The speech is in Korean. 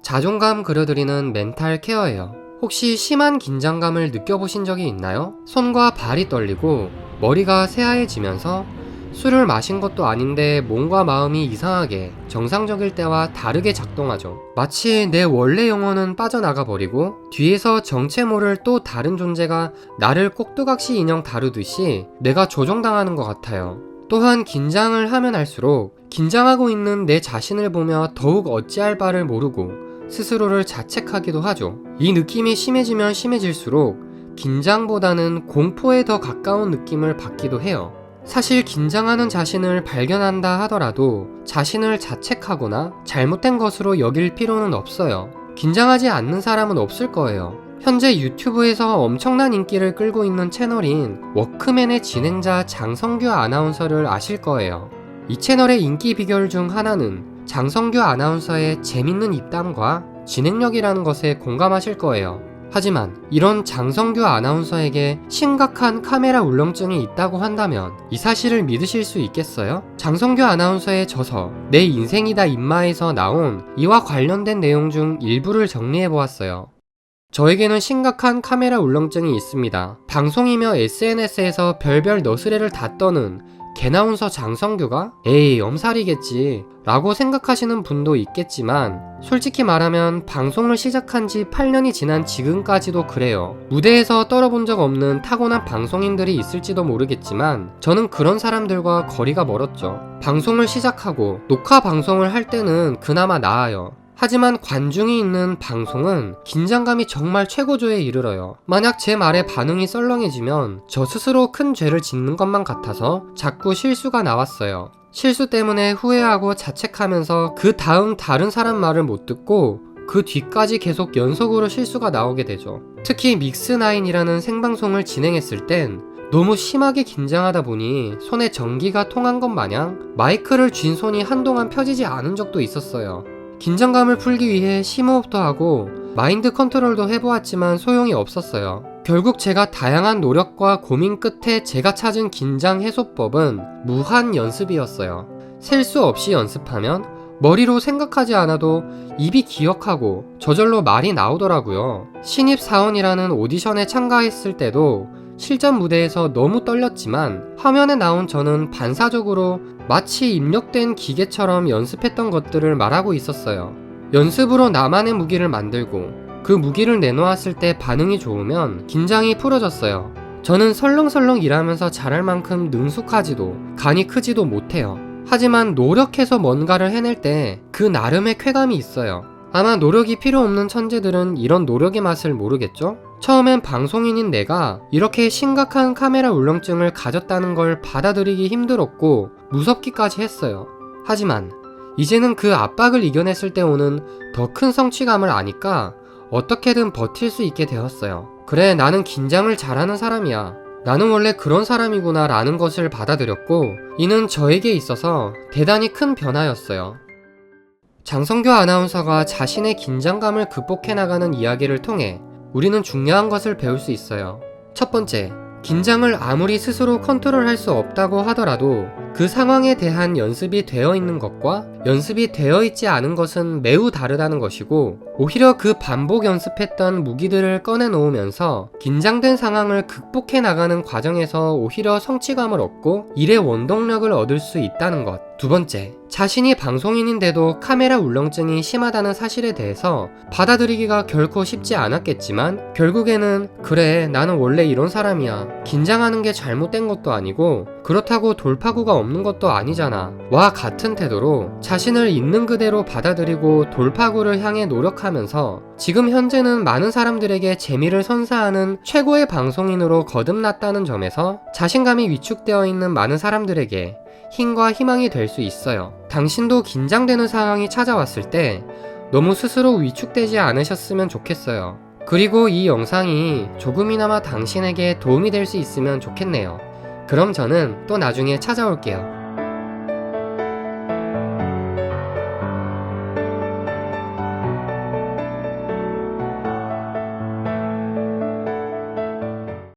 자존감 그려드리는 멘탈 케어예요. 혹시 심한 긴장감을 느껴보신 적이 있나요? 손과 발이 떨리고 머리가 새하얘지면서 술을 마신 것도 아닌데 몸과 마음이 이상하게 정상적일 때와 다르게 작동하죠. 마치 내 원래 영혼은 빠져나가 버리고 뒤에서 정체 모를 또 다른 존재가 나를 꼭두각시 인형 다루듯이 내가 조종당하는 것 같아요. 또한 긴장을 하면 할수록 긴장하고 있는 내 자신을 보며 더욱 어찌할 바를 모르고 스스로를 자책하기도 하죠. 이 느낌이 심해지면 심해질수록 긴장보다는 공포에 더 가까운 느낌을 받기도 해요. 사실 긴장하는 자신을 발견한다 하더라도 자신을 자책하거나 잘못된 것으로 여길 필요는 없어요. 긴장하지 않는 사람은 없을 거예요. 현재 유튜브에서 엄청난 인기를 끌고 있는 채널인 워크맨의 진행자 장성규 아나운서를 아실 거예요. 이 채널의 인기 비결 중 하나는 장성규 아나운서의 재밌는 입담과 진행력이라는 것에 공감하실 거예요. 하지만 이런 장성규 아나운서에게 심각한 카메라 울렁증이 있다고 한다면 이 사실을 믿으실 수 있겠어요? 장성규 아나운서의 저서 내 인생이다 인마에서 나온 이와 관련된 내용 중 일부를 정리해보았어요. 저에게는 심각한 카메라 울렁증이 있습니다. 방송이며 SNS에서 별별 너스레를 다 떠는 개나운서 장성규가 에이 엄살이겠지 라고 생각하시는 분도 있겠지만 솔직히 말하면 방송을 시작한 지 8년이 지난 지금까지도 그래요. 무대에서 떨어본 적 없는 타고난 방송인들이 있을지도 모르겠지만 저는 그런 사람들과 거리가 멀었죠. 방송을 시작하고 녹화 방송을 할 때는 그나마 나아요. 하지만 관중이 있는 방송은 긴장감이 정말 최고조에 이르러요. 만약 제 말에 반응이 썰렁해지면 저 스스로 큰 죄를 짓는 것만 같아서 자꾸 실수가 나왔어요. 실수 때문에 후회하고 자책하면서 그 다음 다른 사람 말을 못 듣고 그 뒤까지 계속 연속으로 실수가 나오게 되죠. 특히 믹스9이라는 생방송을 진행했을 땐 너무 심하게 긴장하다 보니 손에 전기가 통한 것 마냥 마이크를 쥔 손이 한동안 펴지지 않은 적도 있었어요. 긴장감을 풀기 위해 심호흡도 하고 마인드 컨트롤도 해보았지만 소용이 없었어요. 결국 제가 다양한 노력과 고민 끝에 제가 찾은 긴장 해소법은 무한 연습이었어요. 셀 수 없이 연습하면 머리로 생각하지 않아도 입이 기억하고 저절로 말이 나오더라고요. 신입사원이라는 오디션에 참가했을 때도 실전 무대에서 너무 떨렸지만 화면에 나온 저는 반사적으로 마치 입력된 기계처럼 연습했던 것들을 말하고 있었어요. 연습으로 나만의 무기를 만들고 그 무기를 내놓았을 때 반응이 좋으면 긴장이 풀어졌어요. 저는 설렁설렁 일하면서 잘할 만큼 능숙하지도 간이 크지도 못해요. 하지만 노력해서 뭔가를 해낼 때 그 나름의 쾌감이 있어요. 아마 노력이 필요 없는 천재들은 이런 노력의 맛을 모르겠죠? 처음엔 방송인인 내가 이렇게 심각한 카메라 울렁증을 가졌다는 걸 받아들이기 힘들었고 무섭기까지 했어요. 하지만 이제는 그 압박을 이겨냈을 때 오는 더 큰 성취감을 아니까 어떻게든 버틸 수 있게 되었어요. 그래, 나는 긴장을 잘하는 사람이야. 나는 원래 그런 사람이구나 라는 것을 받아들였고 이는 저에게 있어서 대단히 큰 변화였어요. 장성규 아나운서가 자신의 긴장감을 극복해 나가는 이야기를 통해 우리는 중요한 것을 배울 수 있어요. 첫 번째, 긴장을 아무리 스스로 컨트롤할 수 없다고 하더라도 그 상황에 대한 연습이 되어 있는 것과 연습이 되어 있지 않은 것은 매우 다르다는 것이고 오히려 그 반복 연습했던 무기들을 꺼내 놓으면서 긴장된 상황을 극복해 나가는 과정에서 오히려 성취감을 얻고 일의 원동력을 얻을 수 있다는 것. 두 번째, 자신이 방송인인데도 카메라 울렁증이 심하다는 사실에 대해서 받아들이기가 결코 쉽지 않았겠지만 결국에는 그래, 나는 원래 이런 사람이야. 긴장하는 게 잘못된 것도 아니고 그렇다고 돌파구가 없는 것도 아니잖아 와 같은 태도로 자신을 있는 그대로 받아들이고 돌파구를 향해 노력하면서 지금 현재는 많은 사람들에게 재미를 선사하는 최고의 방송인으로 거듭났다는 점에서 자신감이 위축되어 있는 많은 사람들에게 힘과 희망이 될 수 있어요. 당신도 긴장되는 상황이 찾아왔을 때 너무 스스로 위축되지 않으셨으면 좋겠어요. 그리고 이 영상이 조금이나마 당신에게 도움이 될 수 있으면 좋겠네요. 그럼 저는 또 나중에 찾아올게요.